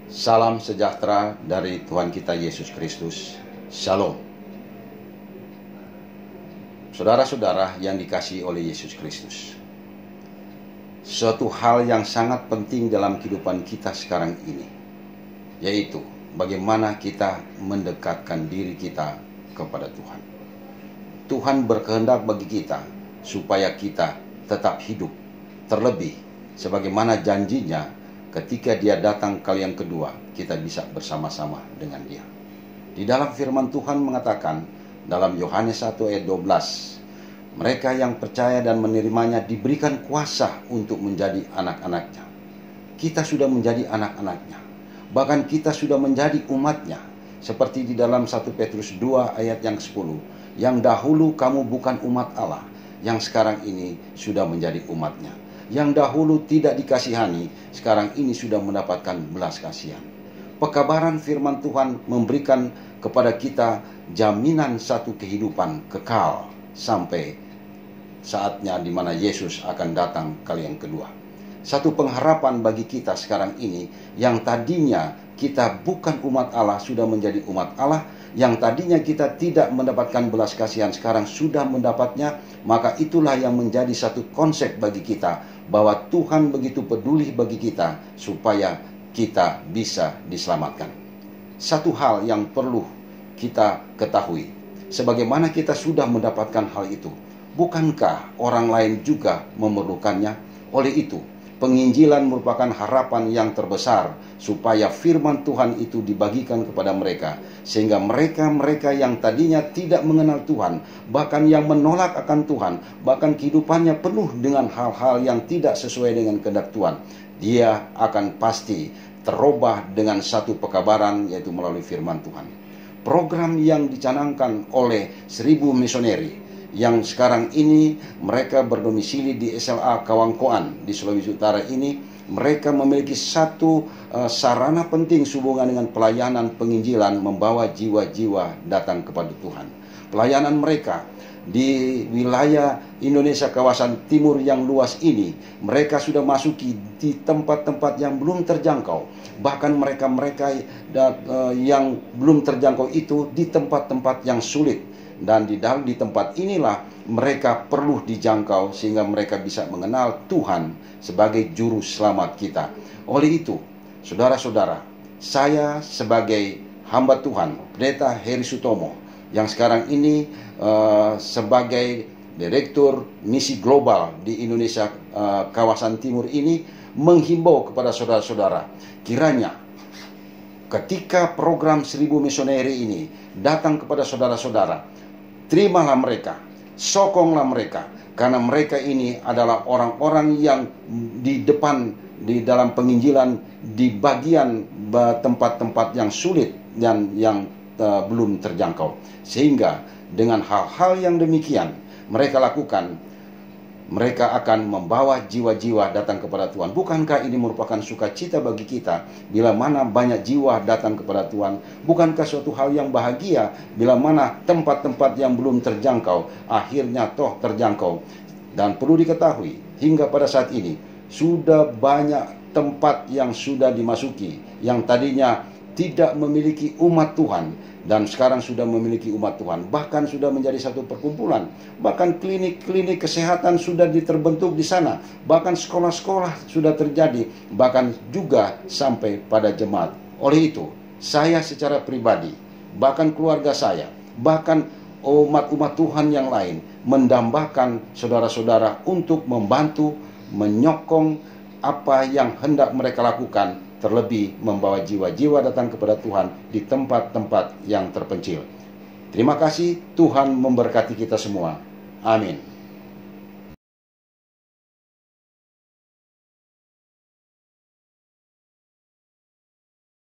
Salam sejahtera dari Tuhan kita Yesus Kristus. Shalom. Saudara-saudara yang dikasihi oleh Yesus Kristus, suatu hal yang sangat penting dalam kehidupan kita sekarang ini, yaitu bagaimana kita mendekatkan diri kita kepada Tuhan. Tuhan berkehendak bagi kita supaya kita tetap hidup, terlebih sebagaimana janjinya ketika dia datang kali yang kedua, kita bisa bersama-sama dengan dia. Di dalam firman Tuhan mengatakan dalam Yohanes 1 ayat 12, mereka yang percaya dan menerimanya diberikan kuasa untuk menjadi anak-anaknya. Kita sudah menjadi anak-anaknya, bahkan kita sudah menjadi umatnya. Seperti di dalam 1 Petrus 2 ayat yang 10, yang dahulu kamu bukan umat Allah, yang sekarang ini sudah menjadi umatnya. Yang dahulu tidak dikasihani, sekarang ini sudah mendapatkan belas kasihan. Pekabaran firman Tuhan memberikan kepada kita jaminan satu kehidupan kekal sampai saatnya di mana Yesus akan datang kali yang kedua. Satu pengharapan bagi kita sekarang ini, yang tadinya kita bukan umat Allah sudah menjadi umat Allah, yang tadinya kita tidak mendapatkan belas kasihan sekarang sudah mendapatnya. Maka itulah yang menjadi satu konsep bagi kita, bahwa Tuhan begitu peduli bagi kita supaya kita bisa diselamatkan. Satu hal yang perlu kita ketahui, sebagaimana kita sudah mendapatkan hal itu, bukankah orang lain juga memerlukannya? Oleh itu, penginjilan merupakan harapan yang terbesar supaya firman Tuhan itu dibagikan kepada mereka, sehingga mereka-mereka yang tadinya tidak mengenal Tuhan, bahkan yang menolak akan Tuhan, bahkan kehidupannya penuh dengan hal-hal yang tidak sesuai dengan kehendak Tuhan, dia akan pasti terubah dengan satu pekabaran, yaitu melalui firman Tuhan. Program yang dicanangkan oleh 1000 misioneri yang sekarang ini mereka berdomisili di SLA Kawangkoan di Sulawesi Utara ini, mereka memiliki satu sarana penting sehubungan dengan pelayanan penginjilan, membawa jiwa-jiwa datang kepada Tuhan. Pelayanan mereka di wilayah Indonesia kawasan timur yang luas ini, mereka sudah masuki di tempat-tempat yang belum terjangkau. Bahkan mereka-mereka yang belum terjangkau itu di tempat-tempat yang sulit. Dan di tempat inilah mereka perlu dijangkau sehingga mereka bisa mengenal Tuhan sebagai juru selamat kita. Oleh itu, saudara-saudara, saya sebagai hamba Tuhan, Pendeta Heri Sutomo, yang sekarang ini sebagai Direktur Misi Global di Indonesia kawasan timur ini, menghimbau kepada saudara-saudara, kiranya ketika program 1000 misioneri ini datang kepada saudara-saudara, terimalah mereka, sokonglah mereka, karena mereka ini adalah orang-orang yang di depan di dalam penginjilan di bagian tempat-tempat yang sulit dan yang belum terjangkau. Sehingga dengan hal-hal yang demikian mereka lakukan, mereka akan membawa jiwa-jiwa datang kepada Tuhan. Bukankah ini merupakan sukacita bagi kita bila mana banyak jiwa datang kepada Tuhan? Bukankah suatu hal yang bahagia bila mana tempat-tempat yang belum terjangkau akhirnya toh terjangkau? Dan perlu diketahui, hingga pada saat ini sudah banyak tempat yang sudah dimasuki, yang tadinya tidak memiliki umat Tuhan dan sekarang sudah memiliki umat Tuhan, bahkan sudah menjadi satu perkumpulan, bahkan klinik-klinik kesehatan sudah terbentuk di sana, bahkan sekolah-sekolah sudah terjadi, bahkan juga sampai pada jemaat. Oleh itu, saya secara pribadi, bahkan keluarga saya, bahkan umat-umat Tuhan yang lain mendambakan saudara-saudara untuk membantu, menyokong apa yang hendak mereka lakukan, terlebih membawa jiwa-jiwa datang kepada Tuhan di tempat-tempat yang terpencil. Terima kasih, Tuhan memberkati kita semua. Amin.